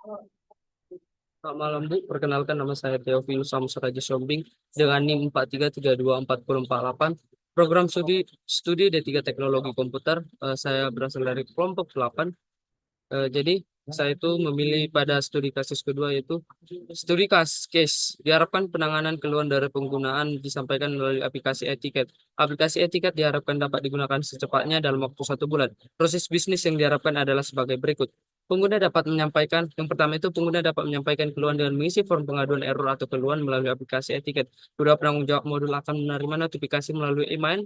Selamat malam Bu, perkenalkan nama saya Theophilus Samsuraja Sombing dengan NIM 43324048. Program studi D3 Teknologi Komputer. Saya berasal dari kelompok 8. Jadi saya itu memilih pada studi kasus kedua yaitu studi case. Diharapkan penanganan keluhan dari penggunaan disampaikan melalui aplikasi etiket. Aplikasi etiket diharapkan dapat digunakan secepatnya dalam waktu 1 bulan. Proses bisnis yang diharapkan adalah sebagai berikut. Yang pertama itu pengguna dapat menyampaikan keluhan dengan mengisi form pengaduan error atau keluhan melalui aplikasi etiket. Kedua, penanggung jawab modul akan menerima notifikasi melalui email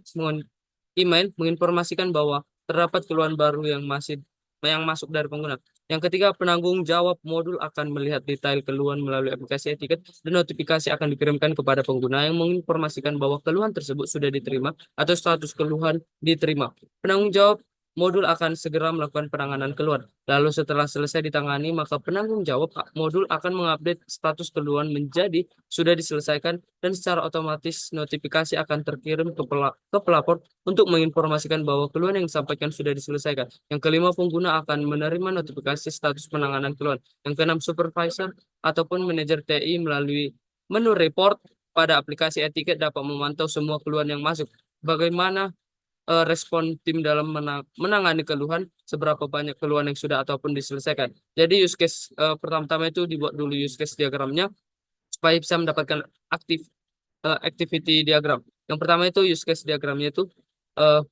menginformasikan bahwa terdapat keluhan baru yang masuk dari pengguna. Yang ketiga, penanggung jawab modul akan melihat detail keluhan melalui aplikasi etiket dan notifikasi akan dikirimkan kepada pengguna yang menginformasikan bahwa keluhan tersebut sudah diterima atau status keluhan diterima. Penanggung jawab modul akan segera melakukan penanganan keluhan. Lalu setelah selesai ditangani, maka penanggung jawab modul akan mengupdate status keluhan menjadi sudah diselesaikan dan secara otomatis notifikasi akan terkirim ke pelapor untuk menginformasikan bahwa keluhan yang disampaikan sudah diselesaikan. Yang kelima, pengguna akan menerima notifikasi status penanganan keluhan. Yang keenam, supervisor ataupun manajer TI melalui menu report pada aplikasi etiket dapat memantau semua keluhan yang masuk. Bagaimana respon tim dalam menangani keluhan, seberapa banyak keluhan yang sudah ataupun diselesaikan. Jadi use case pertama-tama itu dibuat dulu use case diagramnya supaya bisa mendapatkan activity diagram. Yang pertama itu use case diagramnya itu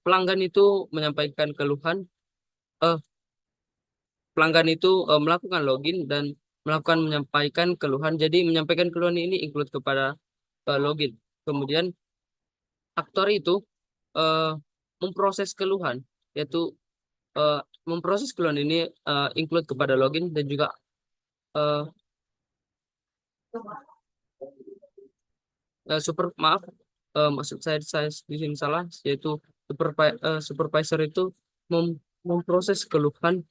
pelanggan itu menyampaikan keluhan, eh, pelanggan itu melakukan login dan melakukan menyampaikan keluhan. Jadi menyampaikan keluhan ini include kepada login. Kemudian aktor itu eh, memproses keluhan, yaitu eh, memproses keluhan ini include kepada login dan juga eh, maaf, maksud saya di sini salah, yaitu supervisor itu memproses keluhan,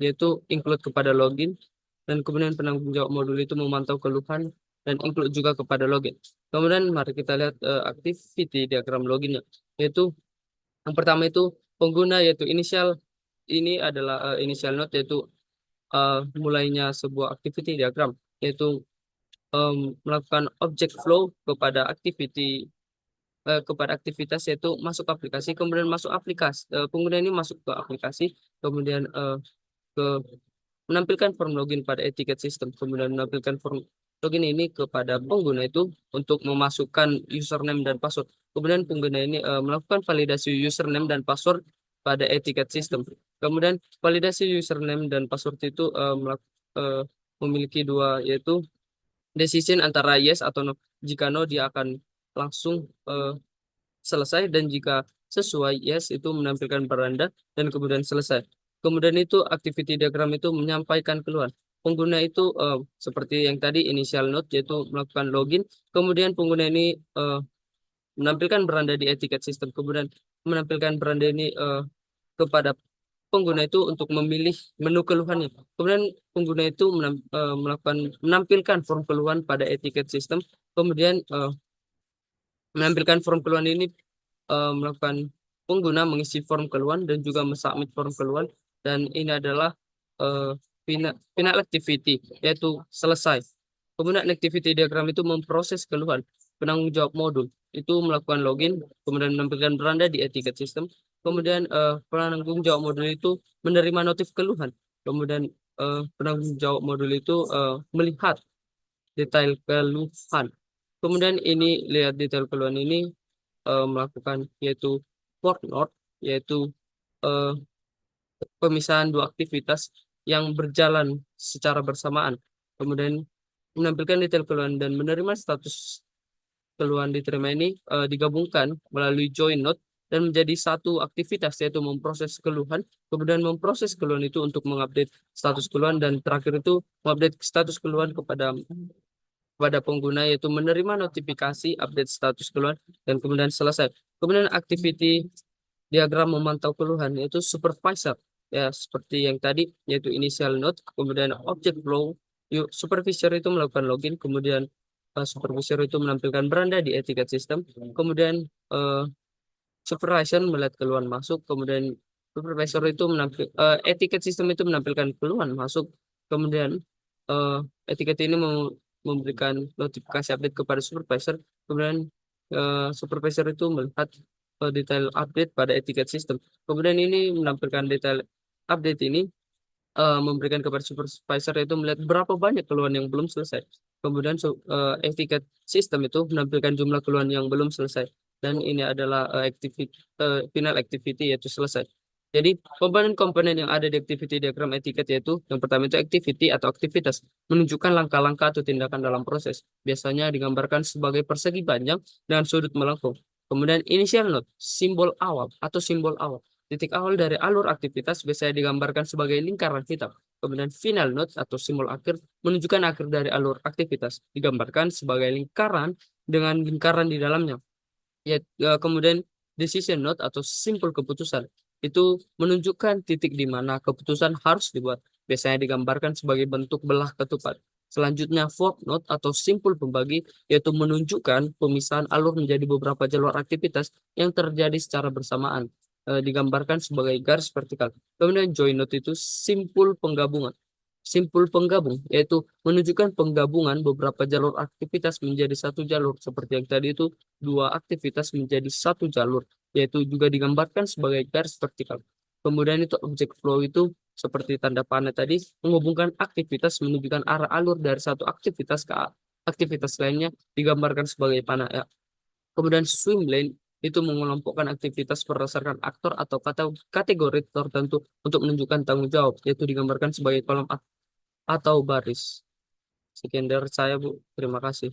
yaitu include kepada login, dan kemudian penanggung jawab modul itu memantau keluhan dan include juga kepada login. Kemudian mari kita lihat activity diagram loginnya, yaitu yang pertama itu pengguna, yaitu inisial. Ini adalah initial node, yaitu mulainya sebuah activity diagram, yaitu melakukan object flow kepada aktivitas, yaitu masuk aplikasi, kemudian masuk aplikasi. Pengguna ini masuk ke aplikasi, kemudian ke menampilkan form login pada etiket sistem, kemudian menampilkan form login ini kepada pengguna itu untuk memasukkan username dan password. Kemudian pengguna ini melakukan validasi username dan password pada etiket sistem. Kemudian validasi username dan password itu memiliki dua, yaitu decision antara yes atau no. Jika no, dia akan langsung selesai, dan jika sesuai yes itu menampilkan beranda dan kemudian selesai. Kemudian itu activity diagram itu menyampaikan keluhan. Pengguna itu seperti yang tadi initial node, yaitu melakukan login. Kemudian pengguna ini menampilkan beranda di etiket sistem. Kemudian menampilkan beranda ini kepada pengguna itu untuk memilih menu keluhannya. Kemudian pengguna itu menampilkan form keluhan pada etiket sistem. Kemudian menampilkan form keluhan ini melakukan pengguna mengisi form keluhan dan juga mensubmit form keluhan, dan ini adalah final activity, yaitu selesai. Kemudian activity diagram itu memproses keluhan. Penanggung jawab modul itu melakukan login, kemudian menampilkan beranda di etiket sistem. Kemudian penanggung jawab modul itu menerima notif keluhan. Kemudian penanggung jawab modul itu melihat detail keluhan. Kemudian ini lihat detail keluhan ini melakukan, yaitu port node, yaitu eh, pemisahan dua aktivitas yang berjalan secara bersamaan. Kemudian menampilkan detail keluhan dan menerima status keluhan diterima ini digabungkan melalui join node dan menjadi satu aktivitas, yaitu memproses keluhan. Kemudian memproses keluhan itu untuk mengupdate status keluhan, dan terakhir itu mengupdate status keluhan kepada pengguna, yaitu menerima notifikasi update status keluhan dan kemudian selesai. Kemudian activity diagram memantau keluhan, yaitu supervisor, ya seperti yang tadi, yaitu initial node, kemudian object flow. Supervisor itu melakukan login, kemudian supervisor itu menampilkan beranda di etiket sistem, kemudian eh, supervisor melihat keluhan masuk, kemudian supervisor itu etiket sistem itu menampilkan keluhan masuk, Kemudian eh etiket ini memberikan notifikasi update kepada supervisor. Kemudian supervisor itu melihat detail update pada etiket sistem. Kemudian ini menampilkan detail update ini memberikan kepada supervisor itu melihat berapa banyak keluhan yang belum selesai. Kemudian etiket sistem itu menampilkan jumlah keluhan yang belum selesai. Dan ini adalah final activity yaitu selesai. Jadi komponen-komponen yang ada di activity diagram etiket yaitu yang pertama itu activity atau aktivitas menunjukkan langkah-langkah atau tindakan dalam proses. Biasanya digambarkan sebagai persegi panjang dengan sudut melengkung. Kemudian initial node, simbol awal atau simbol awal. Titik awal dari alur aktivitas biasanya digambarkan sebagai lingkaran hitam. Kemudian final node atau simbol akhir menunjukkan akhir dari alur aktivitas. Digambarkan sebagai lingkaran dengan lingkaran di dalamnya. Kemudian decision node atau simpul keputusan. Itu menunjukkan titik di mana keputusan harus dibuat. Biasanya digambarkan sebagai bentuk belah ketupat. Selanjutnya fork node atau simpul pembagi yaitu menunjukkan pemisahan alur menjadi beberapa jalur aktivitas yang terjadi secara bersamaan. Digambarkan sebagai garis vertikal. Kemudian join node itu simpul penggabungan. Simpul penggabung yaitu menunjukkan penggabungan beberapa jalur aktivitas menjadi satu jalur seperti yang tadi itu dua aktivitas menjadi satu jalur yaitu juga digambarkan sebagai garis vertikal. Kemudian itu object flow itu seperti tanda panah tadi menghubungkan aktivitas menunjukkan arah alur dari satu aktivitas ke aktivitas lainnya digambarkan sebagai panah ya. Kemudian swim lane itu mengelompokkan aktivitas berdasarkan aktor atau kategori tertentu untuk menunjukkan tanggung jawab, yaitu digambarkan sebagai kolom atau baris. Sekian dari saya, Bu. Terima kasih.